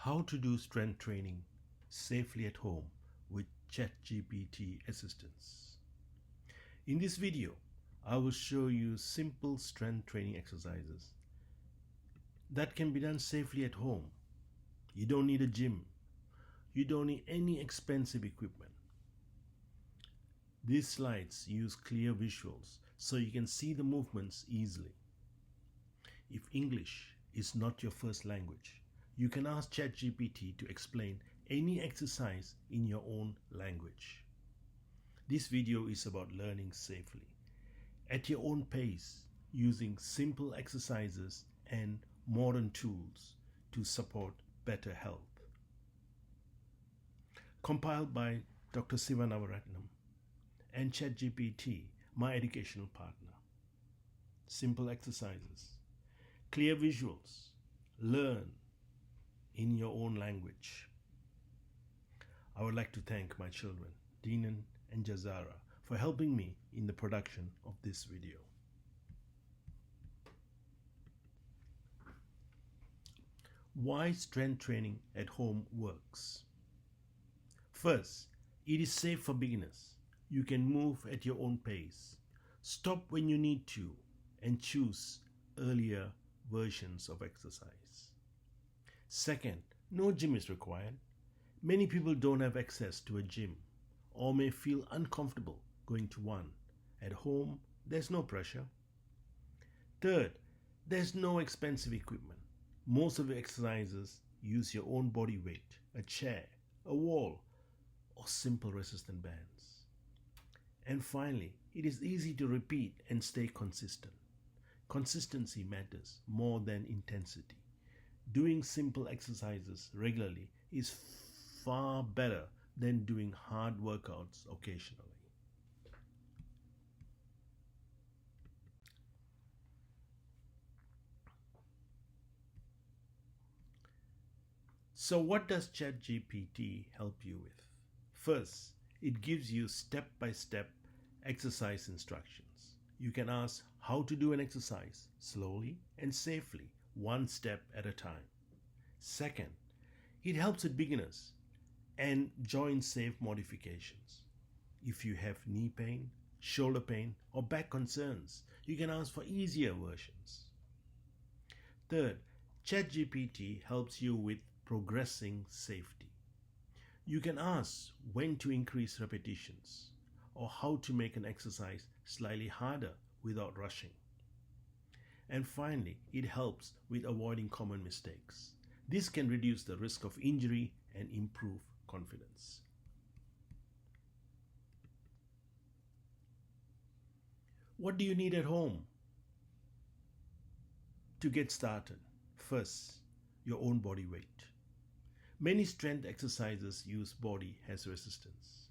How to do strength training safely at home with ChatGPT assistance. In this video, I will show you simple strength training exercises that can be done safely at home. You don't need a gym. You don't need any expensive equipment. These slides use clear visuals so you can see the movements easily. If English is not your first language, you can ask ChatGPT to explain any exercise in your own language. This video is about learning safely, at your own pace, using simple exercises and modern tools to support better health. Compiled by Dr. Siva Navaratnam and ChatGPT, my educational partner. Simple exercises, clear visuals, learn in your own language. I would like to thank my children, Dinan and Jazara, for helping me in the production of this video. Why strength training at home works. First, it is safe for beginners. You can move at your own pace, stop when you need to, and choose earlier versions of exercise. Second, no gym is required. Many people don't have access to a gym or may feel uncomfortable going to one. At home, there's no pressure. Third, there's no expensive equipment. Most of the exercises use your own body weight, a chair, a wall, or simple resistance bands. And finally, it is easy to repeat and stay consistent. Consistency matters more than intensity. Doing simple exercises regularly is far better than doing hard workouts occasionally. So what does ChatGPT help you with? First, it gives you step-by-step exercise instructions. You can ask how to do an exercise slowly and safely, one step at a time. Second, it helps with beginners and joint safe modifications. If you have knee pain, shoulder pain, or back concerns, you can ask for easier versions. Third, ChatGPT helps you with progressing safety. You can ask when to increase repetitions or how to make an exercise slightly harder without rushing. And finally, it helps with avoiding common mistakes. This can reduce the risk of injury and improve confidence. What do you need at home to get started? First, your own body weight. Many strength exercises use body as resistance.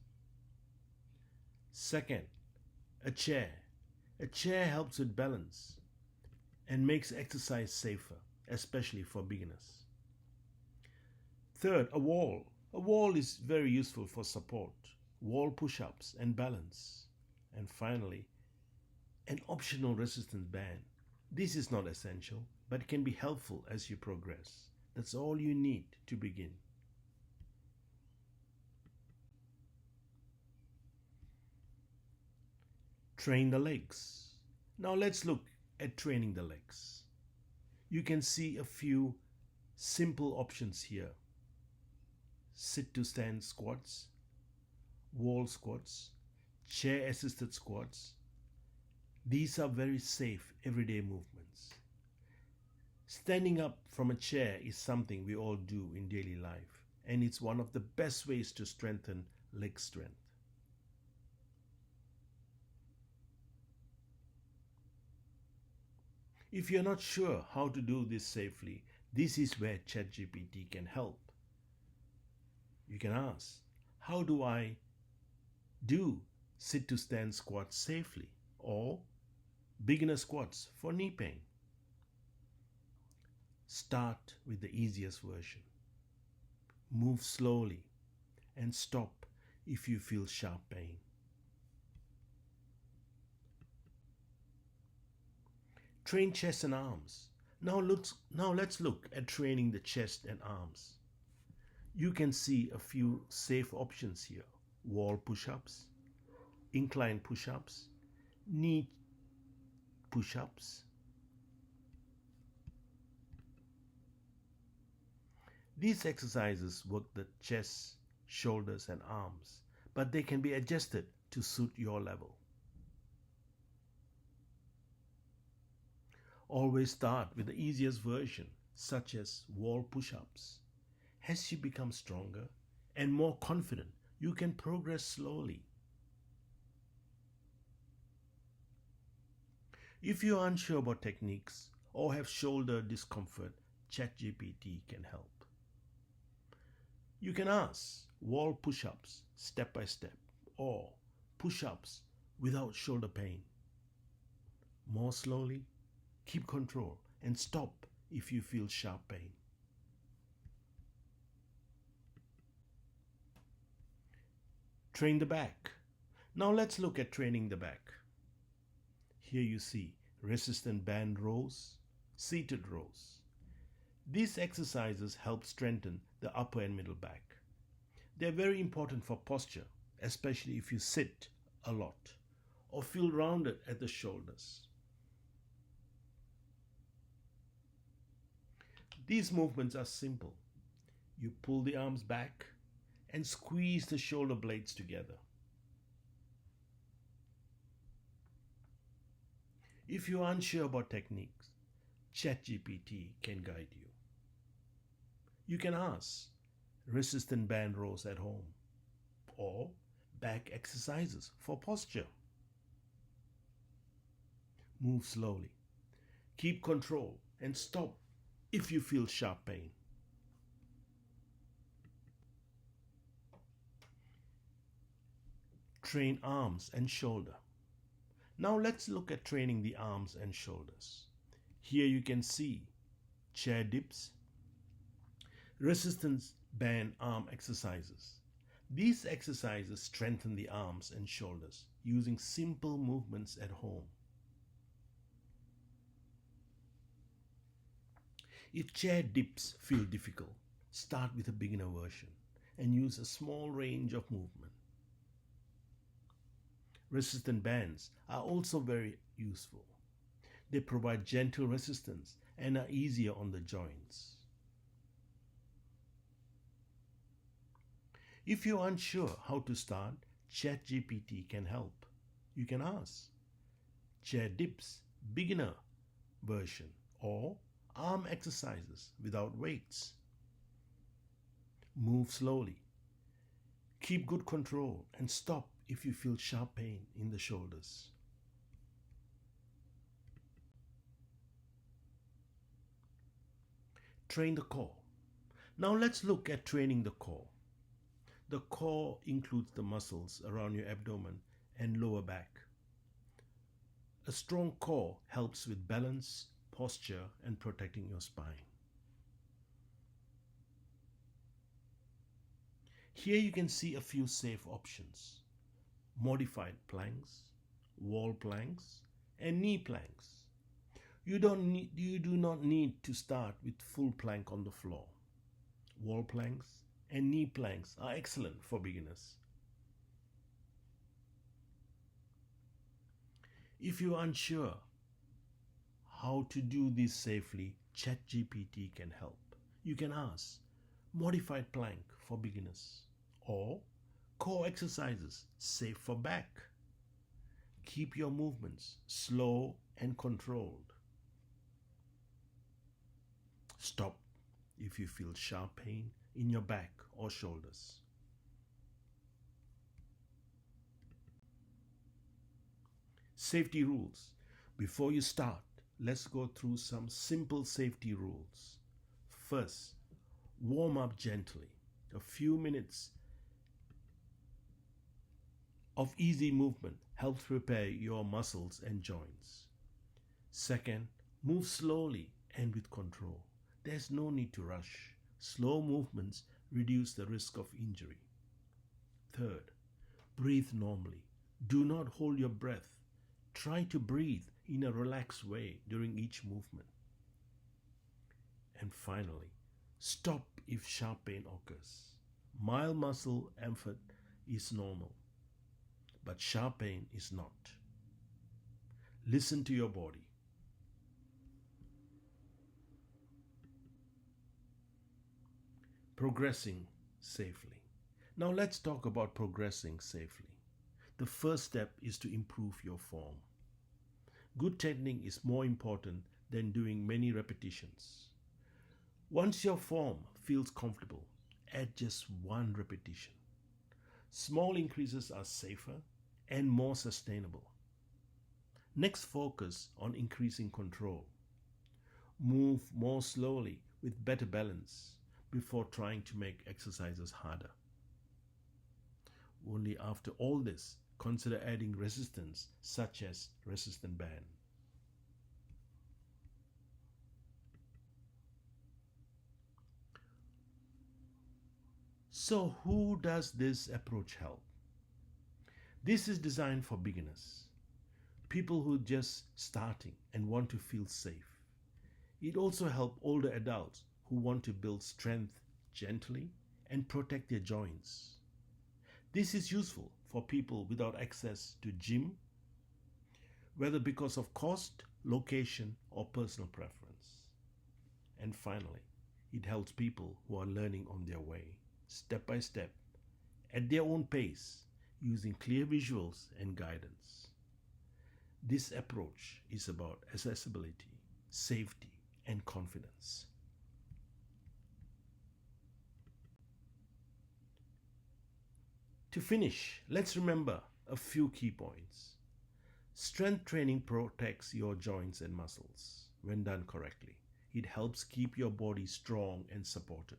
Second, a chair. A chair helps with balance and makes exercise safer, especially for beginners. Third, a wall. A wall is very useful for support, wall push-ups and balance. And finally, an optional resistance band. This is not essential, but can be helpful as you progress. That's all you need to begin. Train the legs. Now let's look at training the legs. You can see a few simple options here. Sit to stand squats, wall squats, chair assisted squats. These are very safe everyday movements. Standing up from a chair is something we all do in daily life, and it's one of the best ways to strengthen leg strength. If you're not sure how to do this safely, this is where ChatGPT can help. You can ask, how do I do sit to stand squats safely? Or beginner squats for knee pain. Start with the easiest version. Move slowly and stop if you feel sharp pain. Train chest and arms. Now let's look at training the chest and arms. You can see a few safe options here: wall push-ups, incline push-ups, knee push-ups. These exercises work the chest, shoulders and arms, but they can be adjusted to suit your level. Always start with the easiest version, such as wall push-ups. As you become stronger and more confident, you can progress slowly. If you are unsure about techniques or have shoulder discomfort, ChatGPT can help. You can ask wall push-ups step by step or push-ups without shoulder pain. More slowly, keep control and stop if you feel sharp pain. Train the back. Now let's look at training the back. Here you see resistant band rows, seated rows. These exercises help strengthen the upper and middle back. They're very important for posture, especially if you sit a lot or feel rounded at the shoulders. These movements are simple. You pull the arms back and squeeze the shoulder blades together. If you are unsure about techniques, ChatGPT can guide you. You can ask resistant band rows at home or back exercises for posture. Move slowly. Keep control and stop if you feel sharp pain. Train arms and shoulder. Now let's look at training the arms and shoulders. Here you can see chair dips, resistance band arm exercises. These exercises strengthen the arms and shoulders using simple movements at home. If chair dips feel difficult, start with a beginner version and use a small range of movement. Resistant bands are also very useful. They provide gentle resistance and are easier on the joints. If you're unsure how to start, ChatGPT can help. You can ask chair dips beginner version or arm exercises without weights. Move slowly. Keep good control and stop if you feel sharp pain in the shoulders. Train the core. Now let's look at training the core. The core includes the muscles around your abdomen and lower back. A strong core helps with balance, posture, and protecting your spine. Here you can see a few safe options: modified planks, wall planks, and knee planks. You do not need to start with full plank on the floor. Wall planks and knee planks are excellent for beginners. If you are unsure how to do this safely, ChatGPT can help. You can ask modified plank for beginners or core exercises safe for back. Keep your movements slow and controlled. Stop if you feel sharp pain in your back or shoulders. Safety rules. Before you start, let's go through some simple safety rules. First, warm up gently. A few minutes of easy movement helps prepare your muscles and joints. Second, move slowly and with control. There's no need to rush. Slow movements reduce the risk of injury. Third, breathe normally. Do not hold your breath. Try to breathe in a relaxed way during each movement. And finally, Stop if sharp pain occurs. Mild muscle effort is normal, but sharp pain is not. Listen to your body. Progressing safely. Now let's talk about progressing safely. The first step is to improve your form. Good technique is more important than doing many repetitions. Once your form feels comfortable, add just one repetition. Small increases are safer and more sustainable. Next, focus on increasing control. Move more slowly with better balance before trying to make exercises harder. Only after all this, consider adding resistance such as resistant band. So, who does this approach help? This is designed for beginners, people who just starting and want to feel safe. It also helps older adults who want to build strength gently and protect their joints. This is useful for people without access to gym, whether because of cost, location, or personal preference. And finally, it helps people who are learning on their way, step by step, at their own pace, using clear visuals and guidance. This approach is about accessibility, safety, and confidence. To finish, let's remember a few key points. Strength training protects your joints and muscles when done correctly. It helps keep your body strong and supported.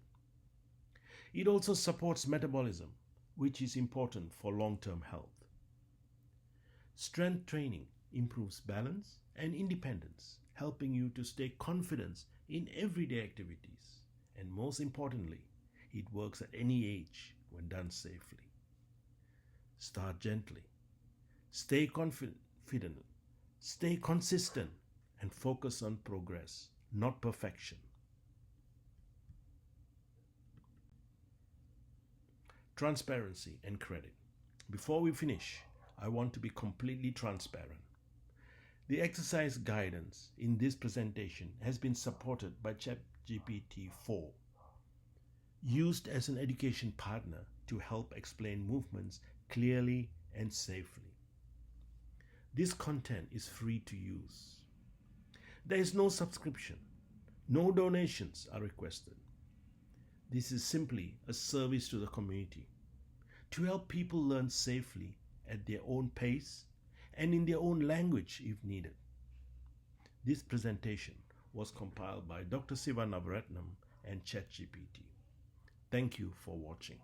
It also supports metabolism, which is important for long-term health. Strength training improves balance and independence, helping you to stay confident in everyday activities. And most importantly, it works at any age when done safely. Start gently. Stay confident. Stay consistent and focus on progress, not perfection. Transparency and credit. Before we finish, I want to be completely transparent. The exercise guidance in this presentation has been supported by ChatGPT 4, used as an education partner to help explain movements clearly and safely. This content is free to use. There is no subscription. No donations are requested. This is simply a service to the community to help people learn safely at their own pace and in their own language if needed. This presentation was compiled by Dr. Siva Navaratnam and ChatGPT. Thank you for watching.